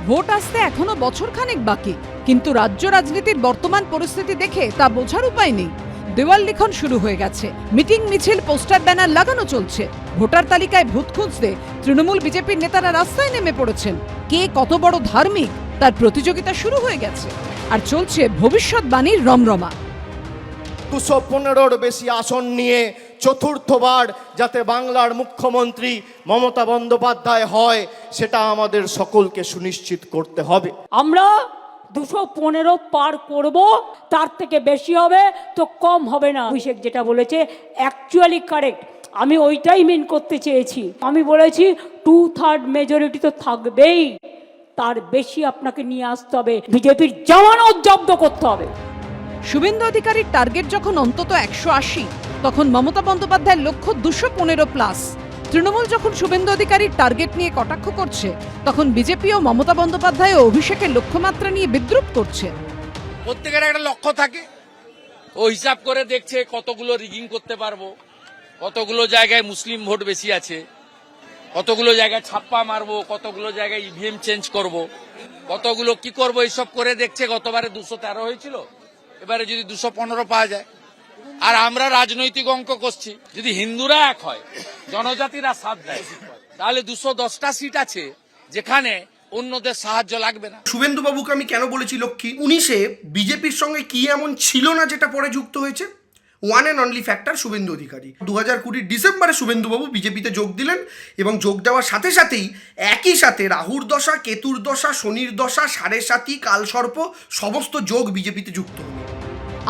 Vote আসতে এখনো বছরখানেক বাকি, কিন্তু রাজ্য রাজনীতির বর্তমান পরিস্থিতি দেখে তা বোঝার উপায় নেই। দেওয়াল লিখন শুরু হয়ে গেছে, মিটিং মিছিল পোস্টার ব্যানার লাগানো চলছে। ভোটার তালিকায় ভূত খুঁজতে তৃণমূল বিজেপির নেতারা রাস্তায় নেমে পড়েছেন। কে কত বড় ধার্মিক তার প্রতিযোগিতা শুরু হয়ে গেছে, আর চলছে ভবিষ্যৎবাণীর রমরমা। 215-র বেশি আসন নিয়ে চতুর্থবার যাতে বাংলার মুখ্যমন্ত্রী মমতা বন্দ্যোপাধ্যায় হয়, সেটা আমাদের সকলকে সুনিশ্চিত করতে হবে। আমরা 215 পার করব, তার থেকে বেশি হবে তো কম হবে না। অভিষেক যেটা বলেছে অ্যাকচুয়ালি কারেক্ট, আমি ওইটাই মেন করতে চেয়েছি। আমি বলেছি 2/3 মেজরিটি তো থাকবেই, তার বেশি আপনাকে নিয়ে আসতে হবে, বিজেপির জামানত জব্দ করতে হবে। শুভেন্দু অধিকারীর টার্গেট যখন অন্তত 180, তখন মমতা বন্দ্যোপাধ্যায়ের লক্ষ্য 215+। তৃণমূল যখন শুভেন্দু অধিকারীর টার্গেট নিয়ে কটাক্ষ করছে, তখন বিজেপি ও মমতা বন্দ্যোপাধ্যায় ও অভিষেকের লক্ষ্যমাত্রা নিয়ে বিদ্রুপ করছে। প্রত্যেকের একটা লক্ষ্য থাকে, ও হিসাব করে দেখছে কতগুলো রিগিং করতে পারবো, কতগুলো জায়গায় মুসলিম ভোট বেশি আছে, কতগুলো জায়গায় ছাপ্পা মারবো, কতগুলো জায়গায় ইভিএম চেঞ্জ করব, কতগুলো কি করব, এইসব করে দেখছে। গতবারে 213 হয়েছিল, এবারে যদি 215 পাওয়া যায়। আর আমরা রাজনৈতিক অঙ্ক করছি, যদি হিন্দুরা এক হয়, জনজাতিরা সাথ দেয়, তাহলে 210টা সিট আছে যেখানে অন্যদের সাহায্য লাগবে না। শুভেন্দু বাবুকে আমি কেন বলেছি লক্ষ্মী? 19-এ বিজেপির সঙ্গে কি এমন ছিল না যেটা পরে যুক্ত হয়েছে? One and only factor Suvendu Adhikari. 2020 ডিসেম্বরে শুভেন্দুবাবু বিজেপিতে যোগ দিলেন এবং যোগ দেওয়ার সাথে সাথেই একই সাথে রাহুর দশা, কেতুর দশা, শনির দশা, সাড়ে সাতি, কালসর্প সমস্ত যোগ বিজেপিতে যুক্ত হল।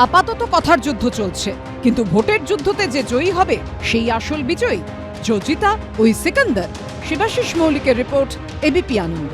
আপাতত কথার যুদ্ধ চলছে, কিন্তু ভোটের যুদ্ধতে যে জয়ী হবে সেই আসল বিজয়ী। জজিতা ওই সিকান্দার। শিবাশিস মৌলিকের রিপোর্ট, এবিপি আনন্দ।